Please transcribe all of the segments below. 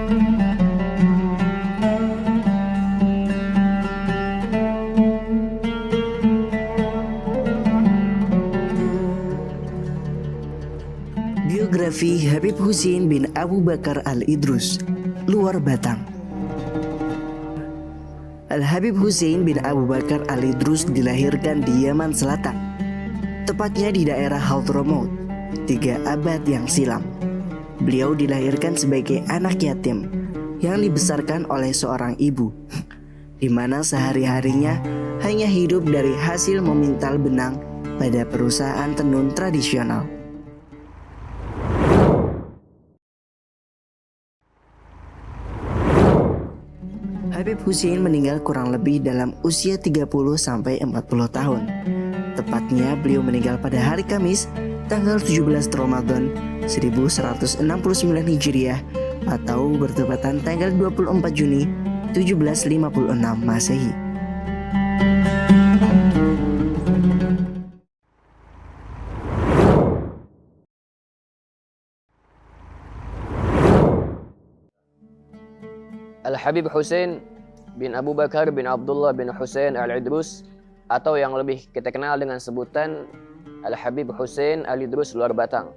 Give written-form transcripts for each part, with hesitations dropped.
Biografi Habib Hussein bin Abu Bakar Al-Idrus, luar Batang. Al-Habib Hussein bin Abu Bakar Al-Idrus dilahirkan di Yaman Selatan, tepatnya di daerah Hadramaut, 3 abad yang silam. Beliau dilahirkan sebagai anak yatim yang dibesarkan oleh seorang ibu, di mana sehari-harinya hanya hidup dari hasil memintal benang pada perusahaan tenun tradisional. Habib Hussein meninggal kurang lebih dalam usia 30-40 tahun. Tepatnya beliau meninggal pada hari Kamis, tanggal 17 Ramadan 1169 Hijriah atau bertepatan tanggal 24 Juni 1756 Masehi. Al-Habib Hussein bin Abu Bakar bin Abdullah bin Hussein Al-Idrus, atau yang lebih kita kenal dengan sebutan Al-Habib Hussein Al-Idrus luar Batang.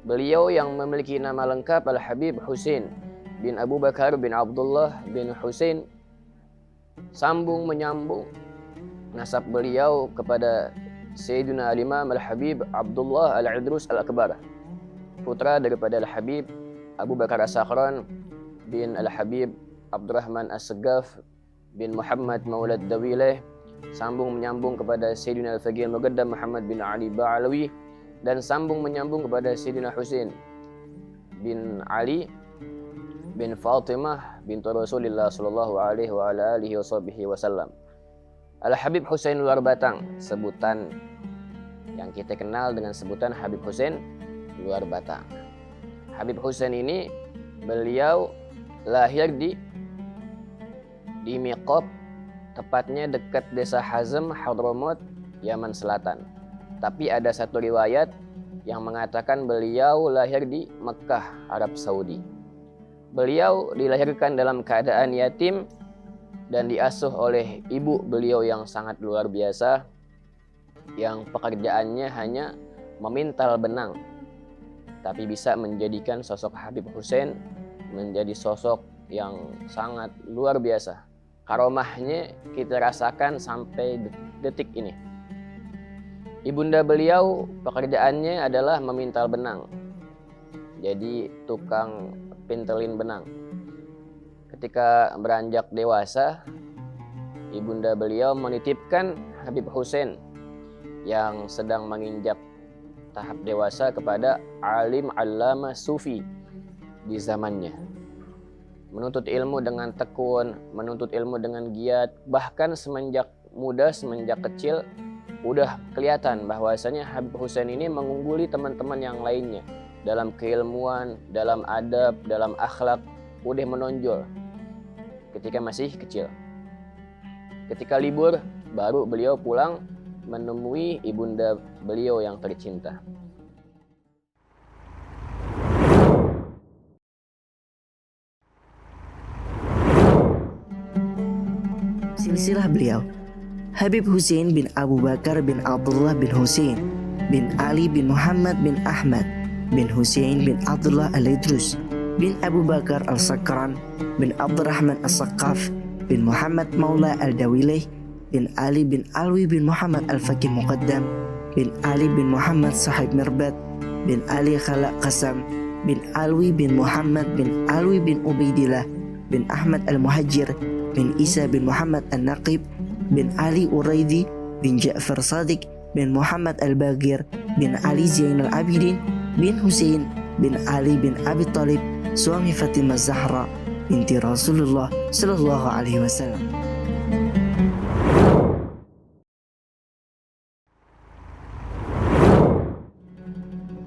Beliau yang memiliki nama lengkap Al-Habib Hussein bin Abu Bakar bin Abdullah bin Hussein, sambung menyambung nasab beliau kepada Sayyidina Al-Imam Al-Habib Abdullah Al-Idrus Al-Akbar, putra daripada Al-Habib Abu Bakar As-Sakhran bin Al-Habib Abdurrahman As-Segaf bin Muhammad Maulad Dawileh, sambung menyambung kepada Sayyidina Al-Faqih Al-Muqaddam Muhammad bin Ali Ba'alawi, dan sambung menyambung kepada Sayyidina Husain bin Ali bin Fatimah bintu Rasulullah sallallahu alaihi wa ala alihi wasallam. Al-Habib Hussein luar Batang, sebutan yang kita kenal dengan sebutan Habib Hussein luar Batang. Habib Hussein ini beliau lahir di Miqab, tepatnya dekat desa Hazm, Hadramaut, Yaman Selatan. Tapi ada satu riwayat yang mengatakan beliau lahir di Mekah, Arab Saudi. Beliau dilahirkan dalam keadaan yatim dan diasuh oleh ibu beliau yang sangat luar biasa, yang pekerjaannya hanya memintal benang, tapi bisa menjadikan sosok Habib Hussein menjadi sosok yang sangat luar biasa. Karomahnya kita rasakan sampai detik ini. Ibunda beliau pekerjaannya adalah memintal benang, jadi tukang pintelin benang. Ketika beranjak dewasa, ibunda beliau menitipkan Habib Hussein yang sedang menginjak tahap dewasa kepada alim allama sufi di zamannya. Menuntut ilmu dengan tekun, menuntut ilmu dengan giat, bahkan semenjak muda, semenjak kecil udah kelihatan bahwasanya Habib Hussein ini mengungguli teman-teman yang lainnya dalam keilmuan, dalam adab, dalam akhlak, udah menonjol ketika masih kecil. Ketika libur, baru beliau pulang menemui ibunda beliau yang tercinta. Silsilah beliau, Habib Hussein bin Abu Bakar bin Abdullah bin Hussein bin Ali bin Muhammad bin Ahmad bin Hussein bin Abdullah Al-Idrus bin Abu Bakar Al-Sakran bin Abdurrahman As-Sakaf bin Muhammad Maula Al-Dawileh bin Ali bin Alwi bin Muhammad Al-Faqih Muqaddam bin Ali bin Muhammad Sahib Mirbat bin Ali Khalaq Qasam bin Alwi bin Muhammad bin Alwi bin Ubaidillah bin Ahmad Al-Muhajir bin Isa bin Muhammad Al-Naqib bin Ali Uraidi bin Ja'far Sadiq bin Muhammad Al-Bagir bin Ali Zainal Abidin bin Hussein bin Ali bin Abi Talib, suami Fatimah Zahra binti Rasulullah sallallahu alaihi wasallam.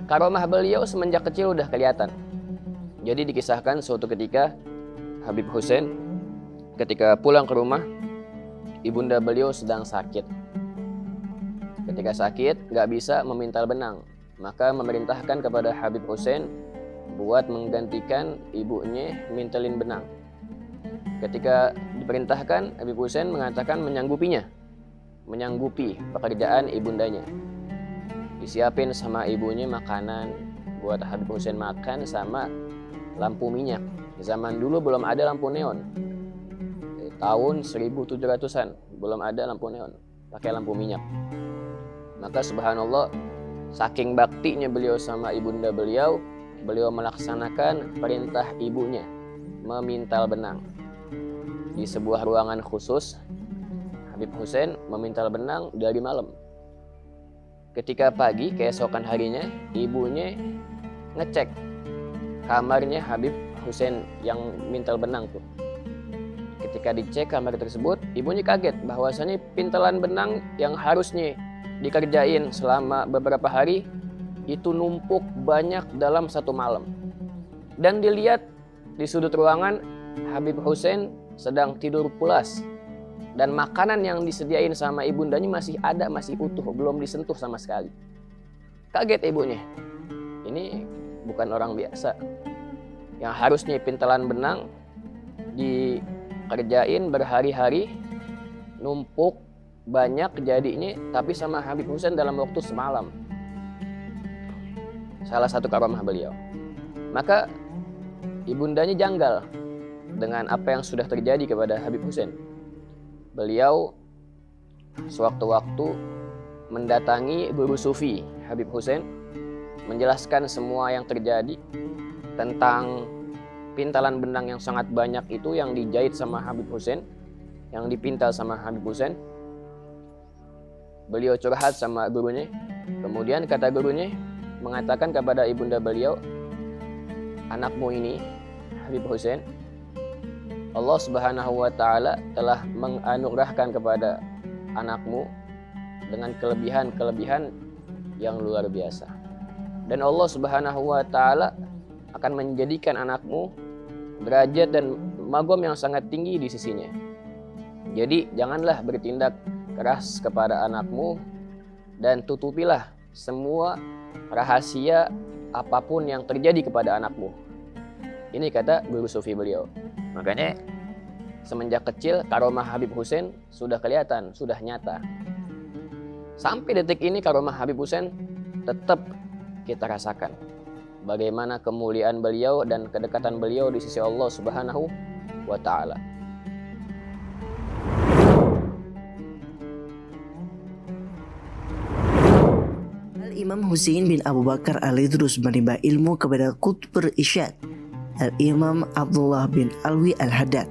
Karomah beliau semenjak kecil udah kelihatan. Jadi dikisahkan suatu ketika Habib Hussein ketika pulang ke rumah, ibunda beliau sedang sakit. Ketika sakit, gak bisa memintal benang, maka memerintahkan kepada Habib Hussein buat menggantikan ibunya mintelin benang. Ketika diperintahkan, Habib Hussein mengatakan menyanggupi pekerjaan ibundanya. Disiapin sama ibunya makanan buat Habib Hussein makan sama lampu minyak. Zaman dulu belum ada lampu neon. Tahun 1700-an belum ada lampu neon, pakai lampu minyak. Maka subhanallah, saking baktinya beliau sama ibunda beliau melaksanakan perintah ibunya memintal benang. Di sebuah ruangan khusus, Habib Hussein memintal benang dari malam. Ketika pagi, keesokan harinya, ibunya ngecek kamarnya Habib Hussein yang mintal benang tuh. Ketika dicek kamar tersebut, ibunya kaget bahwasanya pintalan benang yang harusnya dikerjain selama beberapa hari itu numpuk banyak dalam satu malam. Dan dilihat di sudut ruangan, Habib Hussein sedang tidur pulas. Dan makanan yang disediain sama ibundanya masih ada, masih utuh, belum disentuh sama sekali. Kaget ibunya. Ini bukan orang biasa. Yang harusnya pintalan benang dikerjain berhari-hari, numpuk banyak jadinya, tapi sama Habib Hussein dalam waktu semalam. Salah satu karamah beliau. Maka ibundanya janggal dengan apa yang sudah terjadi kepada Habib Hussein. Beliau sewaktu-waktu mendatangi guru sufi Habib Hussein, menjelaskan semua yang terjadi tentang pintalan benang yang sangat banyak itu yang dijahit sama Habib Hussein, yang dipintal sama Habib Hussein. Beliau curhat sama gurunya. Kemudian kata gurunya mengatakan kepada ibunda beliau, anakmu ini, Habib Hussein, Allah Subhanahu wa Ta'ala telah menganugerahkan kepada anakmu dengan kelebihan-kelebihan yang luar biasa. Dan Allah Subhanahu wa Ta'ala akan menjadikan anakmu derajat dan magom yang sangat tinggi di sisinya. Jadi janganlah bertindak keras kepada anakmu dan tutupilah semua rahasia apapun yang terjadi kepada anakmu. Ini kata guru sufi beliau. Makanya semenjak kecil karomah Habib Hussein sudah kelihatan, sudah nyata. Sampai detik ini karomah Habib Hussein tetap kita rasakan. Bagaimana kemuliaan beliau dan kedekatan beliau di sisi Allah Subhanahu wa Ta'ala. Al-Imam Husain bin Abu Bakar Al-Idrus menimba ilmu kepada Qutbul Irsyad Al-Imam Abdullah bin Alwi Al-Haddad,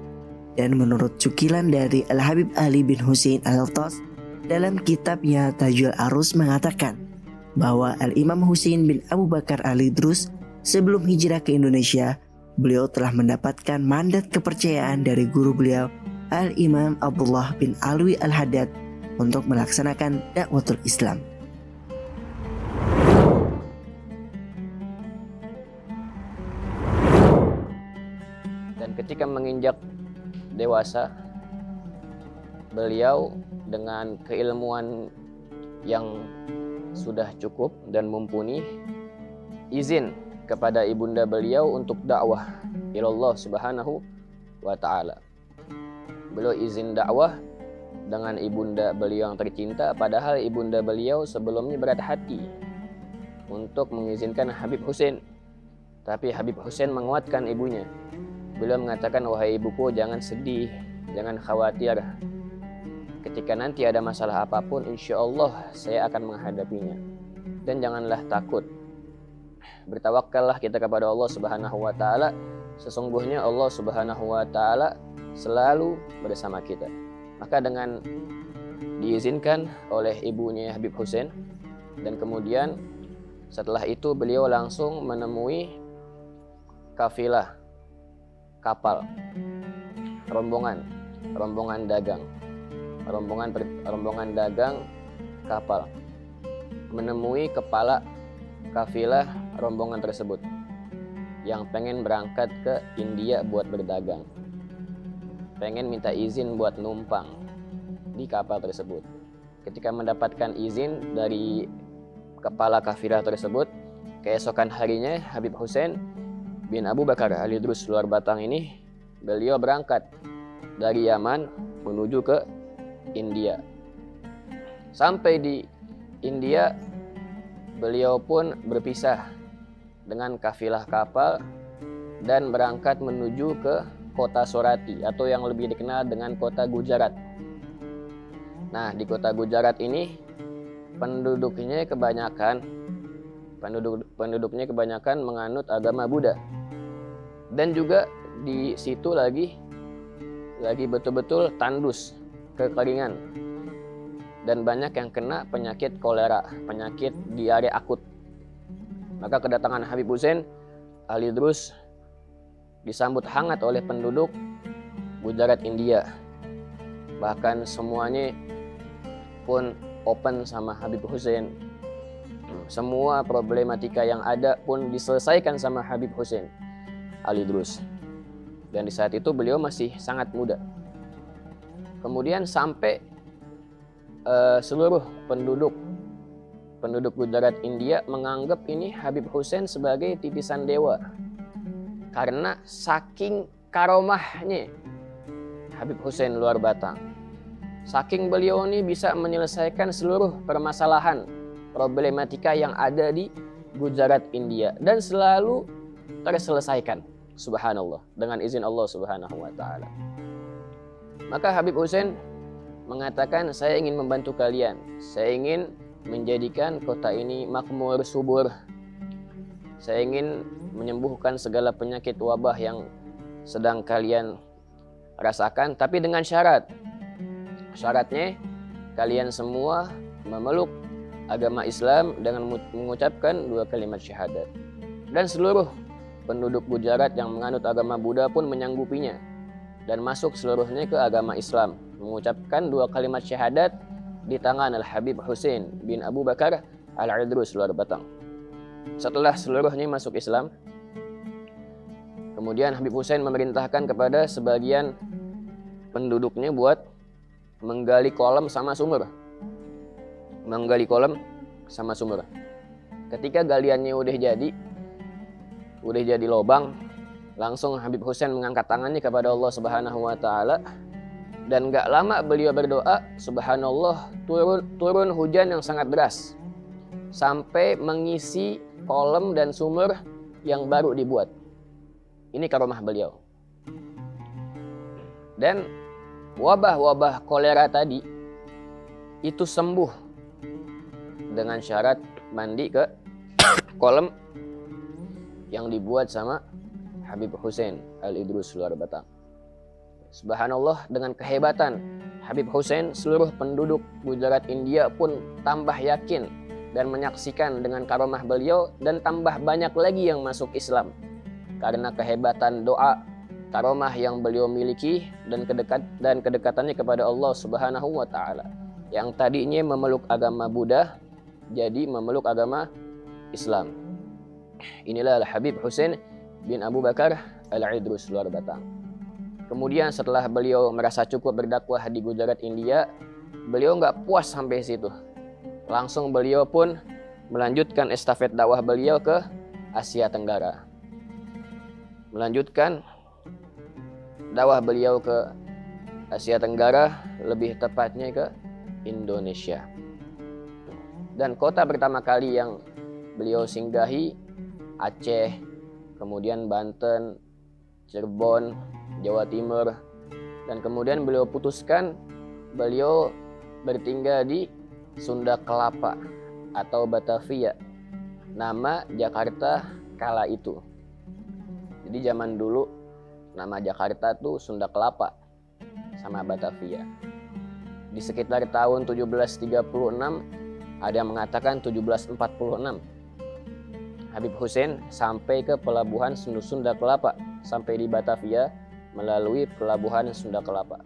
dan menurut cukilan dari Al-Habib Ali bin Husain Al-Altas dalam kitabnya Tajul Arus mengatakan bahwa Al-Imam Husain bin Abu Bakar Al-Idrus sebelum hijrah ke Indonesia, beliau telah mendapatkan mandat kepercayaan dari guru beliau Al-Imam Abdullah bin Alwi Al-Haddad untuk melaksanakan dakwatul Islam. Ketika menginjak dewasa, beliau dengan keilmuan yang sudah cukup dan mumpuni, izin kepada ibunda beliau untuk dakwah ilallah Subhanahu wa Ta'ala. Beliau izin dakwah dengan ibunda beliau yang tercinta, padahal ibunda beliau sebelumnya berat hati untuk mengizinkan Habib Hussein. Tapi Habib Hussein menguatkan ibunya. Beliau mengatakan, wahai ibuku, jangan sedih, jangan khawatir. Ketika nanti ada masalah apapun, insya Allah saya akan menghadapinya. Dan janganlah takut. Bertawakallah kita kepada Allah Subhanahu wa Ta'ala. Sesungguhnya Allah Subhanahu wa Ta'ala selalu bersama kita. Maka dengan diizinkan oleh ibunya Habib Hussein, dan kemudian setelah itu beliau langsung menemui kafilah, kapal, rombongan dagang, rombongan dagang kapal, menemui kepala kafilah rombongan tersebut yang pengen berangkat ke India buat berdagang, pengen minta izin buat numpang di kapal tersebut. Ketika mendapatkan izin dari kepala kafilah tersebut, keesokan harinya Habib Hussein bin Abu Bakar Al-Idrus Luar Batang ini, beliau berangkat dari Yaman menuju ke India. Sampai di India, beliau pun berpisah dengan kafilah kapal dan berangkat menuju ke kota Sorati atau yang lebih dikenal dengan kota Gujarat. Nah, di kota Gujarat ini penduduknya kebanyakan menganut agama Buddha. Dan juga di situ lagi betul-betul tandus, kekeringan. Dan banyak yang kena penyakit kolera, penyakit diare akut. Maka kedatangan Habib Hussein Al-Idrus disambut hangat oleh penduduk Gujarat India. Bahkan semuanya pun open sama Habib Hussein. Semua problematika yang ada pun diselesaikan sama Habib Hussein Al-Idrus. Dan di saat itu beliau masih sangat muda. Kemudian sampai seluruh penduduk Gujarat India menganggap ini Habib Hussein sebagai titisan dewa. Karena saking karomahnya Habib Hussein Luar Batang. Saking beliau ini bisa menyelesaikan seluruh permasalahan problematika yang ada di Gujarat India dan selalu terselesaikan, subhanallah, dengan izin Allah Subhanahu wa taala. Maka Habib Hussein mengatakan, saya ingin membantu kalian. Saya ingin menjadikan kota ini makmur, subur. Saya ingin menyembuhkan segala penyakit wabah yang sedang kalian rasakan, tapi dengan syarat. Syaratnya kalian semua memeluk agama Islam dengan mengucapkan 2 kalimat syahadat. Dan seluruh penduduk Gujarat yang menganut agama Buddha pun menyanggupinya dan masuk seluruhnya ke agama Islam, mengucapkan 2 kalimat syahadat di tangan Al-Habib Hussein bin Abu Bakar Al-Idrus Luar Batang. Setelah seluruhnya masuk Islam, kemudian Habib Hussein memerintahkan kepada sebagian penduduknya buat menggali kolam sama sumur. Ketika galiannya udah jadi lobang, langsung Habib Hussein mengangkat tangannya kepada Allah Subhanahu wa taala, dan gak lama beliau berdoa, subhanallah, turun hujan yang sangat deras sampai mengisi kolam dan sumur yang baru dibuat. Ini karomah beliau. Dan wabah-wabah kolera tadi itu sembuh dengan syarat mandi ke kolam yang dibuat sama Habib Hussein Al-Idrus Luar Batang. Subhanallah, dengan kehebatan Habib Hussein, seluruh penduduk Gujarat India pun tambah yakin dan menyaksikan dengan karomah beliau, dan tambah banyak lagi yang masuk Islam karena kehebatan doa, karomah yang beliau miliki dan kedekatannya kepada Allah Subhanahu wa taala. Yang tadinya memeluk agama Buddha jadi memeluk agama Islam. Inilah Al-Habib Hussein bin Abu Bakar Al-Idrus Luar Batang. Kemudian setelah beliau merasa cukup berdakwah di Gujarat India, beliau nggak puas sampai situ. Langsung beliau pun melanjutkan estafet dakwah beliau ke Asia Tenggara. Melanjutkan dakwah beliau ke Asia Tenggara, lebih tepatnya ke Indonesia. Dan kota pertama kali yang beliau singgahi Aceh, kemudian Banten, Cirebon, Jawa Timur, dan kemudian beliau putuskan beliau bertinggal di Sunda Kelapa atau Batavia, nama Jakarta kala itu. Jadi zaman dulu nama Jakarta tuh Sunda Kelapa sama Batavia. Di sekitar tahun 1736, ada yang mengatakan 1746, Habib Hussein sampai ke pelabuhan Sunda Kelapa, sampai di Batavia melalui pelabuhan Sunda Kelapa.